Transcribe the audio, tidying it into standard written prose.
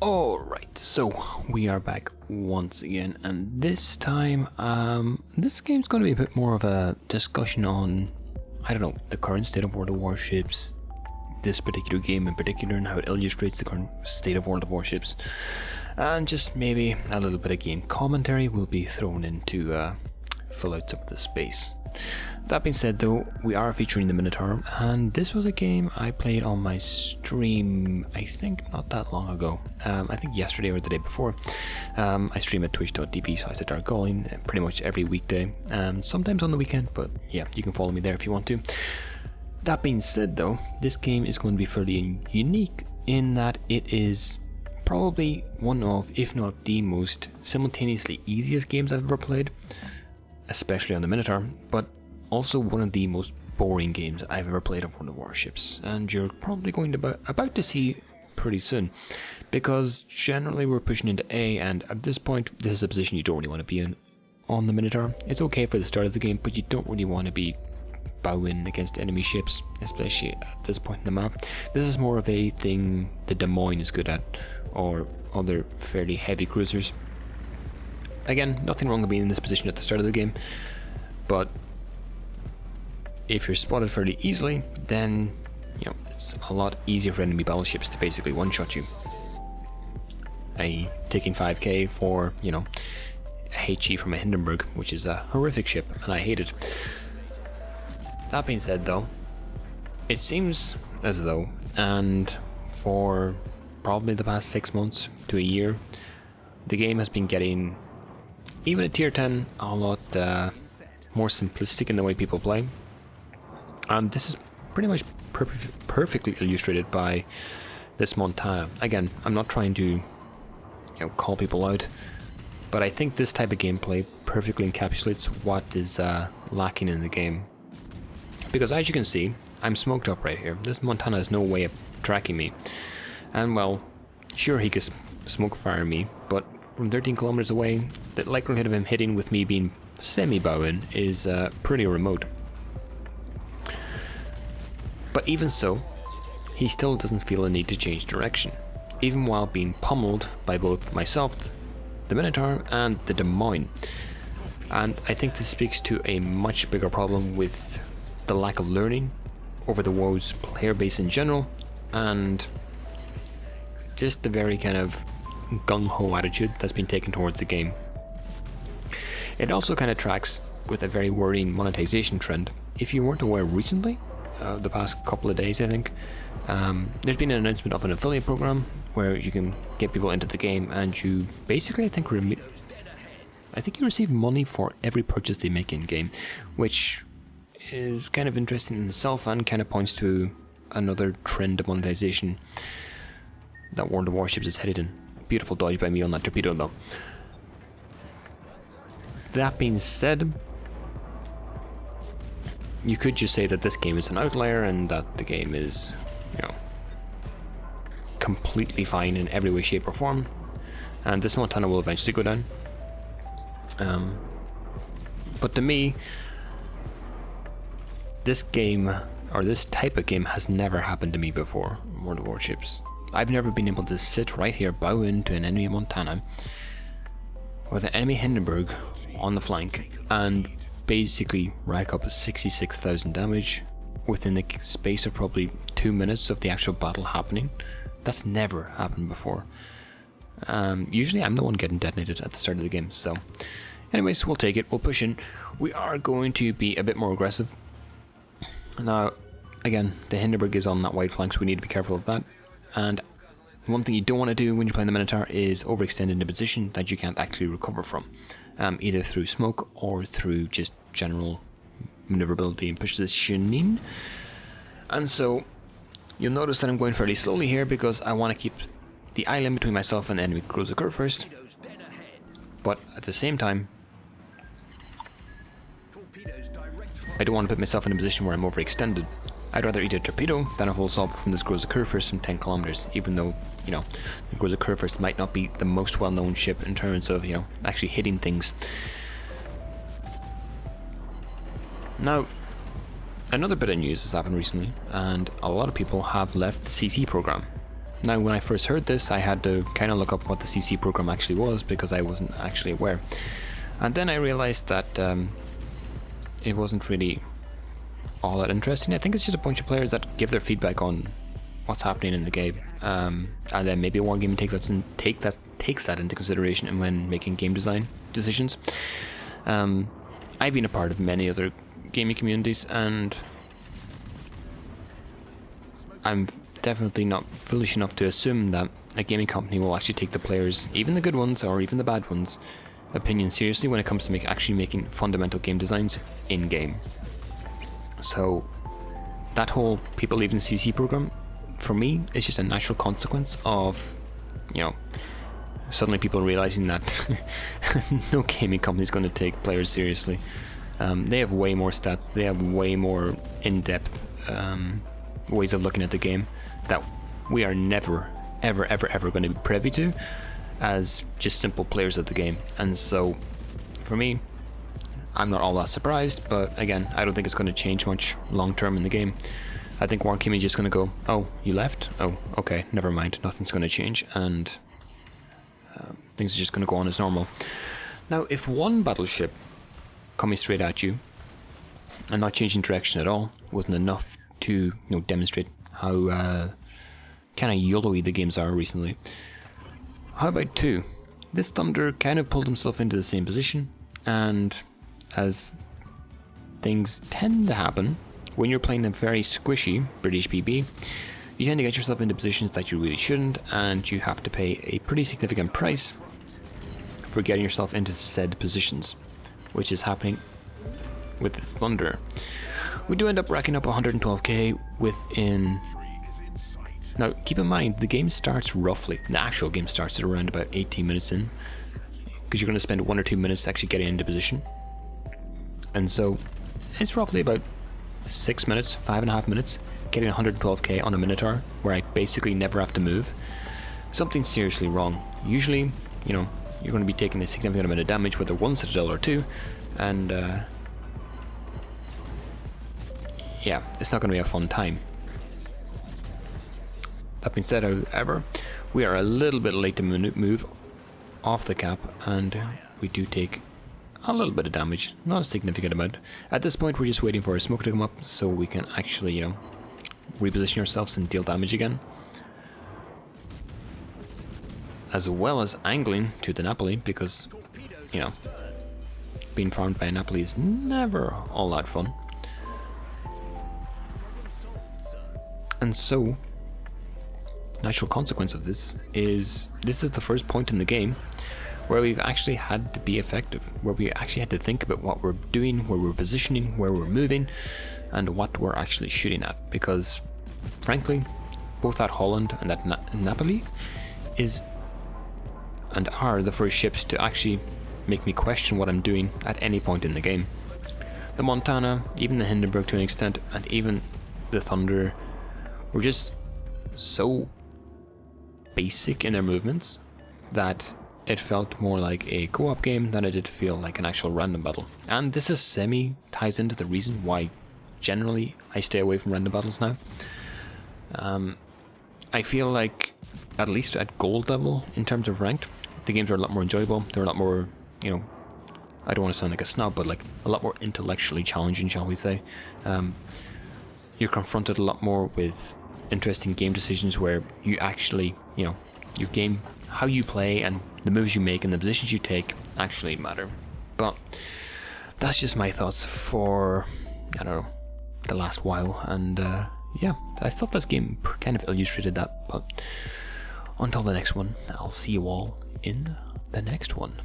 Alright, so we are back once again, and this time, this game's going to be a bit more of a discussion on, I don't know, the current state of World of Warships, this particular game in particular, and how it illustrates the current state of World of Warships, and just maybe a little bit of game commentary will be thrown in to fill out some of the space. That being said though, we are featuring the Minotaur, and this was a game I played on my stream, I think not that long ago. I think yesterday or the day before. I stream at twitch.tv/darkgalling pretty much every weekday, sometimes on the weekend, but yeah, you can follow me there if you want to. That being said though, this game is going to be fairly unique in that it is probably one of, if not the most simultaneously easiest games I've ever played, especially on the Minotaur, but also one of the most boring games I've ever played of World of Warships, and you're probably going to about to see pretty soon, because generally we're pushing into A, and at this point this is a position you don't really want to be in on the Minotaur. It's okay for the start of the game, but you don't really want to be bowing against enemy ships, especially at this point in the map. This is more of a thing the Des Moines is good at, or other fairly heavy cruisers. Again, nothing wrong with being in this position at the start of the game, but if you're spotted fairly easily, then it's a lot easier for enemy battleships to basically one-shot you. Taking 5k for, a HE from a Hindenburg, which is a horrific ship, and I hate it. That being said though, it seems as though, and for probably the past 6 months to a year, the game has been getting, even at tier 10, a lot more simplistic in the way people play. And this is pretty much perfectly illustrated by this Montana. Again, I'm not trying to call people out, but I think this type of gameplay perfectly encapsulates what is lacking in the game. Because as you can see, I'm smoked up right here. This Montana has no way of tracking me. And well, sure, he could smoke fire me, but from 13 kilometers away, the likelihood of him hitting with me being semi-bowing is pretty remote. But even so, he still doesn't feel a need to change direction, even while being pummeled by both myself, the Minotaur, and the Des Moines. And I think this speaks to a much bigger problem with the lack of learning over the WoW's player base in general, and just the very kind of gung-ho attitude that's been taken towards the game. It also kind of tracks with a very worrying monetization trend. If you weren't aware recently, the past couple of days I think, there's been an announcement of an affiliate program where you can get people into the game, and you basically I think you receive money for every purchase they make in game, which is kind of interesting in itself and kind of points to another trend of monetization that World of Warships is headed in. Beautiful dodge by me on that torpedo though. That being said, you could just say that this game is an outlier and that the game is, completely fine in every way, shape or form, and this Montana will eventually go down. But to me, this game, or this type of game, has never happened to me before in World of Warships. I've never been able to sit right here, bow into an enemy Montana with an enemy Hindenburg on the flank, and basically rack up a 66,000 damage within the space of probably 2 minutes of the actual battle happening. That's never happened before. Usually I'm the one getting detonated at the start of the game, so anyways, we'll take it, we'll push in. We are going to be a bit more aggressive. Now, again, the Hindenburg is on that wide flank, so we need to be careful of that. And one thing you don't want to do when you're playing the Minotaur is overextend into a position that you can't actually recover from, either through smoke or through just general maneuverability and positioning. And so you'll notice that I'm going fairly slowly here because I want to keep the island between myself and the enemy cruiser curve first, but at the same time I don't want to put myself in a position where I'm overextended. I'd rather eat a torpedo than a whole assault from this cruiser curve first from 10 kilometers, even though, the cruiser curve first might not be the most well-known ship in terms of, actually hitting things. Now, another bit of news has happened recently, and a lot of people have left the CC program. Now, when I first heard this, I had to kind of look up what the CC program actually was because I wasn't actually aware. And then I realized that it wasn't really all that interesting. I think it's just a bunch of players that give their feedback on what's happening in the game, and then maybe Wargaming takes that into consideration when making game design decisions. I've been a part of many other gaming communities, and I'm definitely not foolish enough to assume that a gaming company will actually take the players, even the good ones or even the bad ones, opinion seriously when it comes to actually making fundamental game designs in game. So that whole people leaving the CC program, for me, is just a natural consequence of, suddenly people realizing that no gaming company is going to take players seriously. They have way more stats, they have way more in-depth ways of looking at the game that we are never, ever going to be privy to as just simple players of the game. And so, for me, I'm not all that surprised, but again, I don't think it's going to change much long term in the game. I think Wargaming is just going to go, oh, you left? Oh, okay, never mind, nothing's going to change, and things are just going to go on as normal. Now, if one battleship coming straight at you and not changing direction at all wasn't enough to demonstrate how kind of YOLO-y the games are recently, how about two? This Thunder kind of pulled himself into the same position, and as things tend to happen when you're playing a very squishy British PB, you tend to get yourself into positions that you really shouldn't, and you have to pay a pretty significant price for getting yourself into said positions, which is happening with this Thunder. We do end up racking up 112k within... Now, keep in mind, the game starts roughly, the actual game starts at around about 18 minutes in, because you're going to spend 1 or 2 minutes actually getting into position. And so, it's roughly about 6 minutes, 5.5 minutes, getting 112k on a Minotaur, where I basically never have to move. Something's seriously wrong. Usually, you're going to be taking a significant amount of damage, whether one Citadel or two, and yeah, it's not going to be a fun time. That being said, however, we are a little bit late to move off the cap, and we do take a little bit of damage, not a significant amount. At this point, we're just waiting for our smoke to come up so we can actually, reposition ourselves and deal damage again. As well as angling to the Napoli, because, being farmed by a Napoli is never all that fun. And so, natural consequence of this is the first point in the game where we've actually had to be effective, where we actually had to think about what we're doing, where we're positioning, where we're moving, and what we're actually shooting at. Because, frankly, both that Holland and that Napoli are the first ships to actually make me question what I'm doing at any point in the game. The Montana, even the Hindenburg to an extent, and even the Thunder were just so basic in their movements that it felt more like a co-op game than it did feel like an actual random battle. And this is ties into the reason why generally I stay away from random battles now. I feel like, at least at gold level in terms of ranked, the games are a lot more enjoyable. They're a lot more, I don't want to sound like a snob, but like a lot more intellectually challenging, shall we say. You're confronted a lot more with interesting game decisions where you actually, your game, how you play and the moves you make and the positions you take actually matter. But that's just my thoughts for, the last while. And yeah, I thought this game kind of illustrated that. But until the next one, I'll see you all in the next one.